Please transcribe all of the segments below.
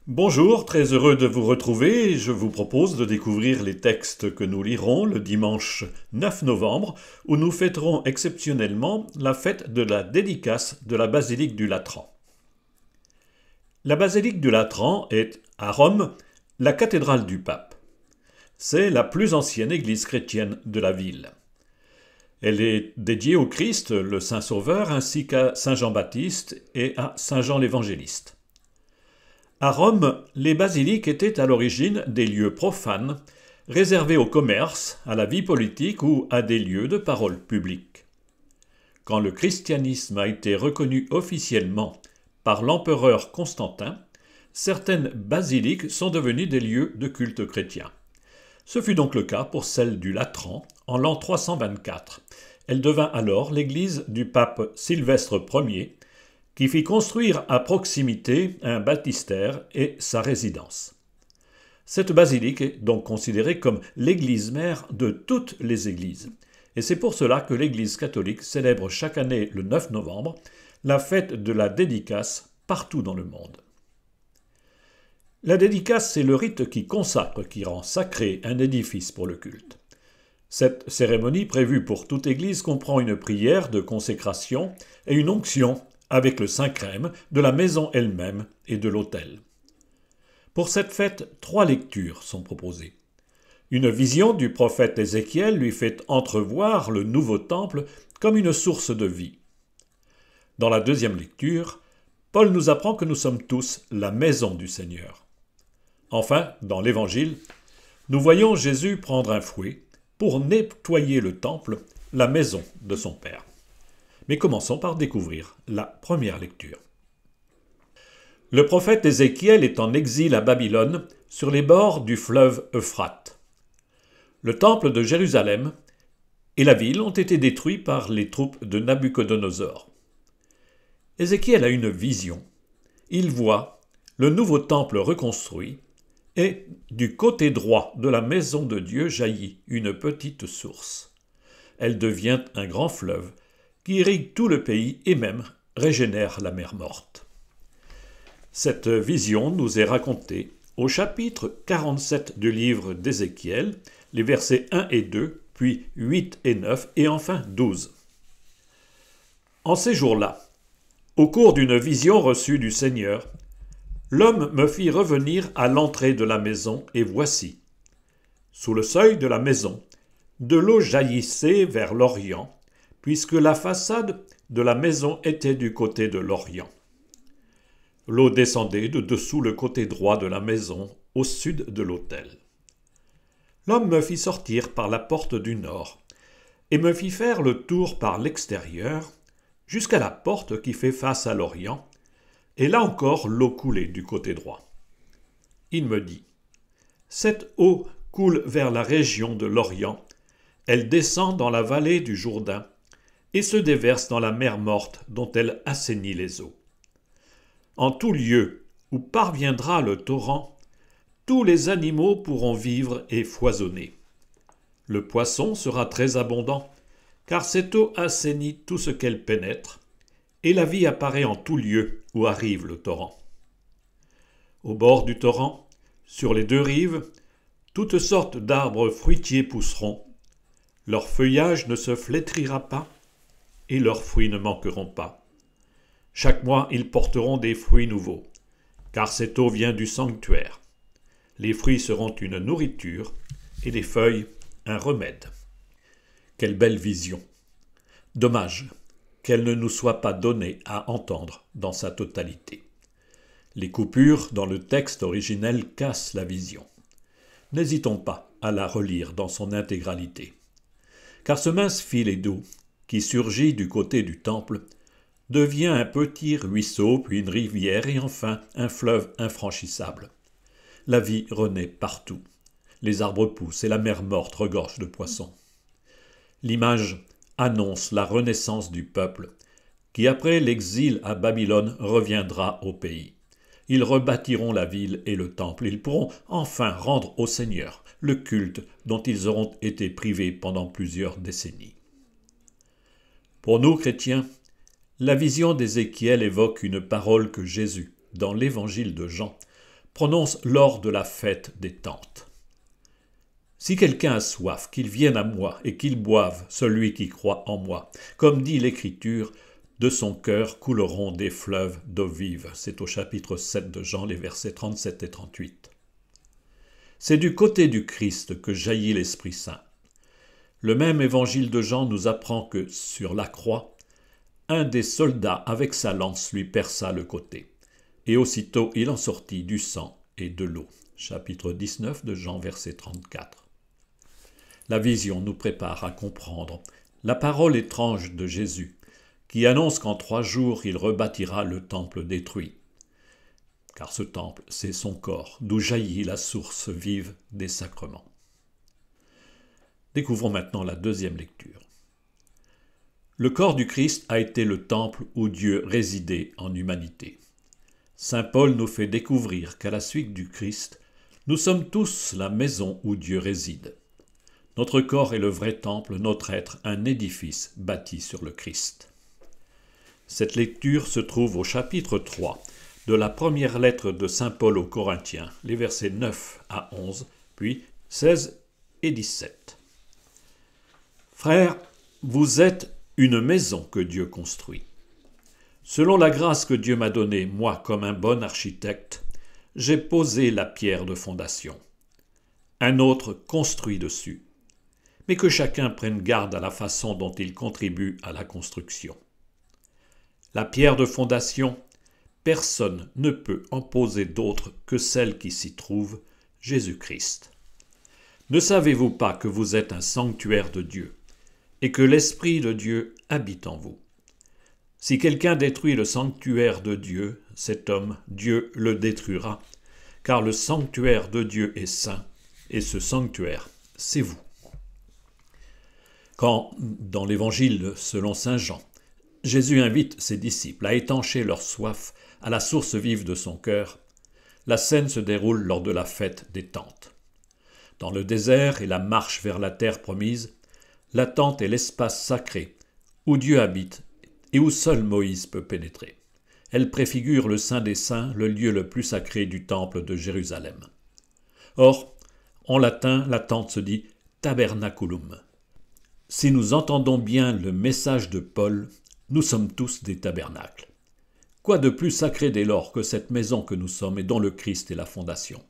Bonjour, très heureux de vous retrouver. Je vous propose de découvrir les textes que nous lirons le dimanche 9 novembre, où nous fêterons exceptionnellement la fête de la dédicace de la basilique du Latran. La basilique du Latran est, à Rome, la cathédrale du pape. C'est la plus ancienne église chrétienne de la ville. Elle est dédiée au Christ, le Saint Sauveur, ainsi qu'à Saint Jean-Baptiste et à Saint Jean l'Évangéliste. À Rome, les basiliques étaient à l'origine des lieux profanes, réservés au commerce, à la vie politique ou à des lieux de parole publique. Quand le christianisme a été reconnu officiellement par l'empereur Constantin, certaines basiliques sont devenues des lieux de culte chrétien. Ce fut donc le cas pour celle du Latran en l'an 324. Elle devint alors l'église du pape Sylvestre Ier, qui fit construire à proximité un baptistère et sa résidence. Cette basilique est donc considérée comme l'église mère de toutes les églises. Et c'est pour cela que l'Église catholique célèbre chaque année le 9 novembre la fête de la dédicace partout dans le monde. La dédicace, c'est le rite qui consacre, qui rend sacré un édifice pour le culte. Cette cérémonie prévue pour toute église comprend une prière de consécration et une onction avec le Saint-Crème de la maison elle-même et de l'autel. Pour cette fête, 3 lectures sont proposées. Une vision du prophète Ézéchiel lui fait entrevoir le nouveau temple comme une source de vie. Dans la deuxième lecture, Paul nous apprend que nous sommes tous la maison du Seigneur. Enfin, dans l'Évangile, nous voyons Jésus prendre un fouet pour nettoyer le temple, la maison de son Père. Mais commençons par découvrir la première lecture. Le prophète Ézéchiel est en exil à Babylone, sur les bords du fleuve Euphrate. Le temple de Jérusalem et la ville ont été détruits par les troupes de Nabuchodonosor. Ézéchiel a une vision. Il voit le nouveau temple reconstruit et du côté droit de la maison de Dieu jaillit une petite source. Elle devient un grand fleuve qui irrigue tout le pays et même régénère la mer morte. Cette vision nous est racontée au chapitre 47 du livre d'Ézéchiel, les versets 1 et 2, puis 8 et 9, et enfin 12. En ces jours-là, au cours d'une vision reçue du Seigneur, l'homme me fit revenir à l'entrée de la maison, et voici, sous le seuil de la maison, de l'eau jaillissait vers l'Orient, puisque la façade de la maison était du côté de l'Orient. L'eau descendait de dessous le côté droit de la maison, au sud de l'autel. L'homme me fit sortir par la porte du nord, et me fit faire le tour par l'extérieur, jusqu'à la porte qui fait face à l'Orient, et là encore l'eau coulait du côté droit. Il me dit, « Cette eau coule vers la région de l'Orient, elle descend dans la vallée du Jourdain, et se déverse dans la mer morte dont elle assainit les eaux. En tout lieu où parviendra le torrent, tous les animaux pourront vivre et foisonner. Le poisson sera très abondant, car cette eau assainit tout ce qu'elle pénètre, et la vie apparaît en tout lieu où arrive le torrent. Au bord du torrent, sur les 2 rives, toutes sortes d'arbres fruitiers pousseront. Leur feuillage ne se flétrira pas, et leurs fruits ne manqueront pas. Chaque mois, ils porteront des fruits nouveaux, car cette eau vient du sanctuaire. Les fruits seront une nourriture, et les feuilles un remède. » Quelle belle vision! Dommage qu'elle ne nous soit pas donnée à entendre dans sa totalité. Les coupures dans le texte originel cassent la vision. N'hésitons pas à la relire dans son intégralité. Car ce mince filet d'eau qui surgit du côté du temple, devient un petit ruisseau, puis une rivière, et enfin un fleuve infranchissable. La vie renaît partout. Les arbres poussent et la mer morte regorge de poissons. L'image annonce la renaissance du peuple, qui après l'exil à Babylone reviendra au pays. Ils rebâtiront la ville et le temple, ils pourront enfin rendre au Seigneur le culte dont ils auront été privés pendant plusieurs décennies. Pour nous, chrétiens, la vision d'Ézéchiel évoque une parole que Jésus, dans l'évangile de Jean, prononce lors de la fête des tentes. « Si quelqu'un a soif, qu'il vienne à moi et qu'il boive, celui qui croit en moi. Comme dit l'Écriture, de son cœur couleront des fleuves d'eau vive. » C'est au chapitre 7 de Jean, les versets 37 et 38. C'est du côté du Christ que jaillit l'Esprit Saint. Le même évangile de Jean nous apprend que, sur la croix, un des soldats avec sa lance lui perça le côté, et aussitôt il en sortit du sang et de l'eau. Chapitre 19 de Jean, verset 34. La vision nous prépare à comprendre la parole étrange de Jésus, qui annonce qu'en 3 jours il rebâtira le temple détruit. Car ce temple, c'est son corps, d'où jaillit la source vive des sacrements. Découvrons maintenant la deuxième lecture. Le corps du Christ a été le temple où Dieu résidait en humanité. Saint Paul nous fait découvrir qu'à la suite du Christ, nous sommes tous la maison où Dieu réside. Notre corps est le vrai temple, notre être un édifice bâti sur le Christ. Cette lecture se trouve au chapitre 3 de la première lettre de Saint Paul aux Corinthiens, les versets 9 à 11, puis 16 et 17. Frères, vous êtes une maison que Dieu construit. Selon la grâce que Dieu m'a donnée, moi comme un bon architecte, j'ai posé la pierre de fondation. Un autre construit dessus. Mais que chacun prenne garde à la façon dont il contribue à la construction. La pierre de fondation, personne ne peut en poser d'autre que celle qui s'y trouve, Jésus-Christ. Ne savez-vous pas que vous êtes un sanctuaire de Dieu et que l'Esprit de Dieu habite en vous? Si quelqu'un détruit le sanctuaire de Dieu, cet homme, Dieu le détruira, car le sanctuaire de Dieu est saint, et ce sanctuaire, c'est vous. Quand, dans l'Évangile selon saint Jean, Jésus invite ses disciples à étancher leur soif à la source vive de son cœur, la scène se déroule lors de la fête des tentes. Dans le désert et la marche vers la terre promise, la tente est l'espace sacré où Dieu habite et où seul Moïse peut pénétrer. Elle préfigure le Saint des Saints, le lieu le plus sacré du temple de Jérusalem. Or, en latin, la tente se dit « tabernaculum ». Si nous entendons bien le message de Paul, nous sommes tous des tabernacles. Quoi de plus sacré dès lors que cette maison que nous sommes et dont le Christ est la fondation?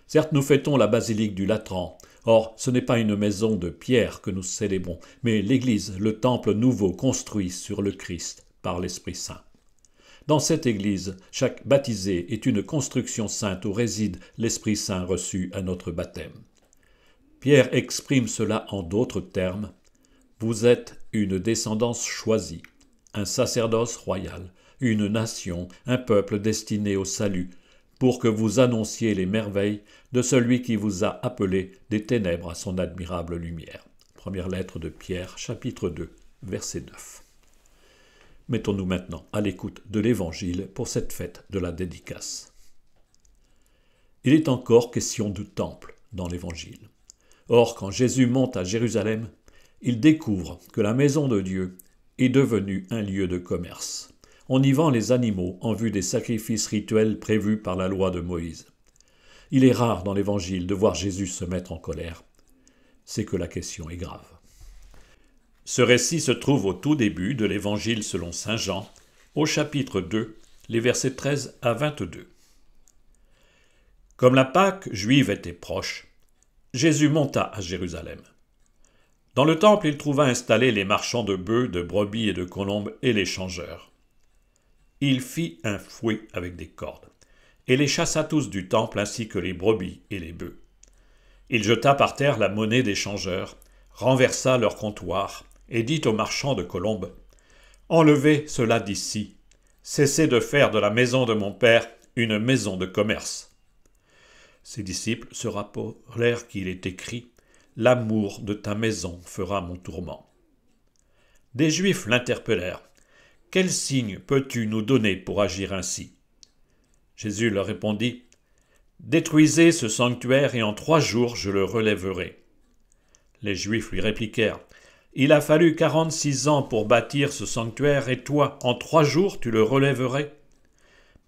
Certes, nous fêtons la basilique du Latran. Or, ce n'est pas une maison de pierre que nous célébrons, mais l'Église, le temple nouveau construit sur le Christ par l'Esprit Saint. Dans cette Église, chaque baptisé est une construction sainte où réside l'Esprit Saint reçu à notre baptême. Pierre exprime cela en d'autres termes. Vous êtes une descendance choisie, un sacerdoce royal, une nation, un peuple destiné au salut, pour que vous annonciez les merveilles de celui qui vous a appelé des ténèbres à son admirable lumière. Première lettre de Pierre, chapitre 2, verset 9. Mettons-nous maintenant à l'écoute de l'Évangile pour cette fête de la dédicace. Il est encore question de temple dans l'Évangile. Or, quand Jésus monte à Jérusalem, il découvre que la maison de Dieu est devenue un lieu de commerce. On y vend les animaux en vue des sacrifices rituels prévus par la loi de Moïse. Il est rare dans l'Évangile de voir Jésus se mettre en colère. C'est que la question est grave. Ce récit se trouve au tout début de l'Évangile selon saint Jean, au chapitre 2, les versets 13 à 22. Comme la Pâque juive était proche, Jésus monta à Jérusalem. Dans le temple, il trouva installés les marchands de bœufs, de brebis et de colombes et les changeurs. Il fit un fouet avec des cordes, et les chassa tous du temple ainsi que les brebis et les bœufs. Il jeta par terre la monnaie des changeurs, renversa leur comptoir, et dit aux marchands de colombes, « Enlevez cela d'ici, cessez de faire de la maison de mon père une maison de commerce. » Ses disciples se rappelèrent qu'il est écrit, « L'amour de ta maison fera mon tourment. » Des Juifs l'interpellèrent. « Quel signe peux-tu nous donner pour agir ainsi ?» Jésus leur répondit, « Détruisez ce sanctuaire et en 3 jours je le relèverai. » Les Juifs lui répliquèrent, « Il a fallu 46 ans pour bâtir ce sanctuaire et toi, en 3 jours tu le relèverais ?»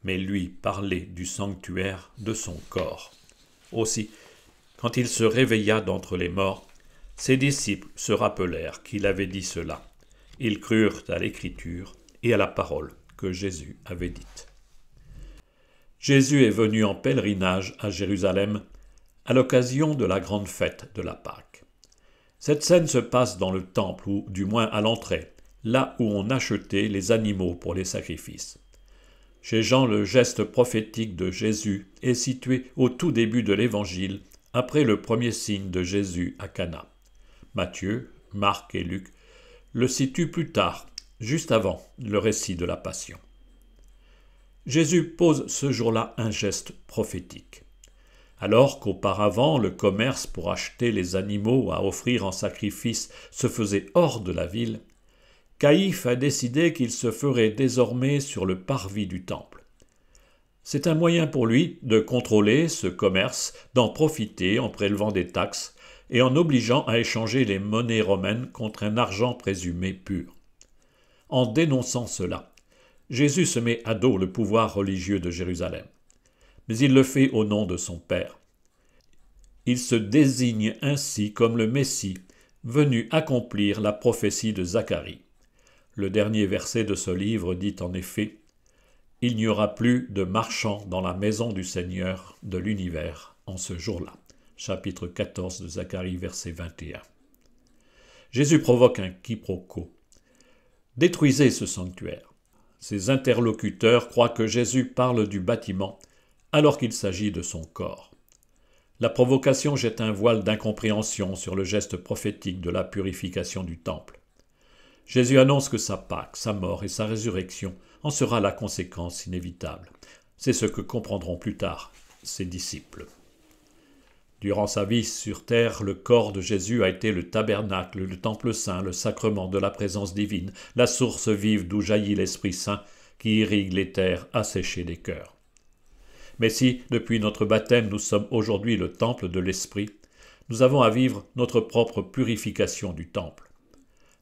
mais lui parlait du sanctuaire de son corps. Aussi, quand il se réveilla d'entre les morts, ses disciples se rappelèrent qu'il avait dit cela. Ils crurent à l'Écriture et à la parole que Jésus avait dite. Jésus est venu en pèlerinage à Jérusalem à l'occasion de la grande fête de la Pâque. Cette scène se passe dans le temple, ou du moins à l'entrée, là où on achetait les animaux pour les sacrifices. Chez Jean, le geste prophétique de Jésus est situé au tout début de l'Évangile, après le premier signe de Jésus à Cana. Matthieu, Marc et Luc le situent plus tard, juste avant le récit de la Passion. Jésus pose ce jour-là un geste prophétique. Alors qu'auparavant le commerce pour acheter les animaux à offrir en sacrifice se faisait hors de la ville, Caïphe a décidé qu'il se ferait désormais sur le parvis du temple. C'est un moyen pour lui de contrôler ce commerce, d'en profiter en prélevant des taxes et en obligeant à échanger les monnaies romaines contre un argent présumé pur. En dénonçant cela, Jésus se met à dos le pouvoir religieux de Jérusalem. Mais il le fait au nom de son Père. Il se désigne ainsi comme le Messie, venu accomplir la prophétie de Zacharie. Le dernier verset de ce livre dit en effet « Il n'y aura plus de marchands dans la maison du Seigneur de l'univers en ce jour-là ». Chapitre 14 de Zacharie, verset 21. Jésus provoque un quiproquo. Détruisez ce sanctuaire. Ses interlocuteurs croient que Jésus parle du bâtiment alors qu'il s'agit de son corps. La provocation jette un voile d'incompréhension sur le geste prophétique de la purification du temple. Jésus annonce que sa Pâque, sa mort et sa résurrection en sera la conséquence inévitable. C'est ce que comprendront plus tard ses disciples. Durant sa vie sur terre, le corps de Jésus a été le tabernacle, le temple saint, le sacrement de la présence divine, la source vive d'où jaillit l'Esprit Saint qui irrigue les terres asséchées des cœurs. Mais si, depuis notre baptême, nous sommes aujourd'hui le temple de l'Esprit, nous avons à vivre notre propre purification du temple.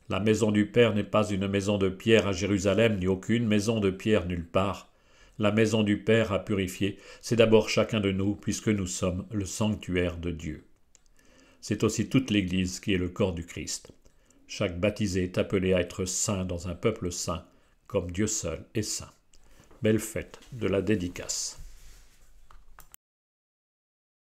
La maison du Père n'est pas une maison de pierre à Jérusalem, ni aucune maison de pierre nulle part. La maison du Père à purifier, c'est d'abord chacun de nous, puisque nous sommes le sanctuaire de Dieu. C'est aussi toute l'Église qui est le corps du Christ. Chaque baptisé est appelé à être saint dans un peuple saint, comme Dieu seul est saint. Belle fête de la dédicace.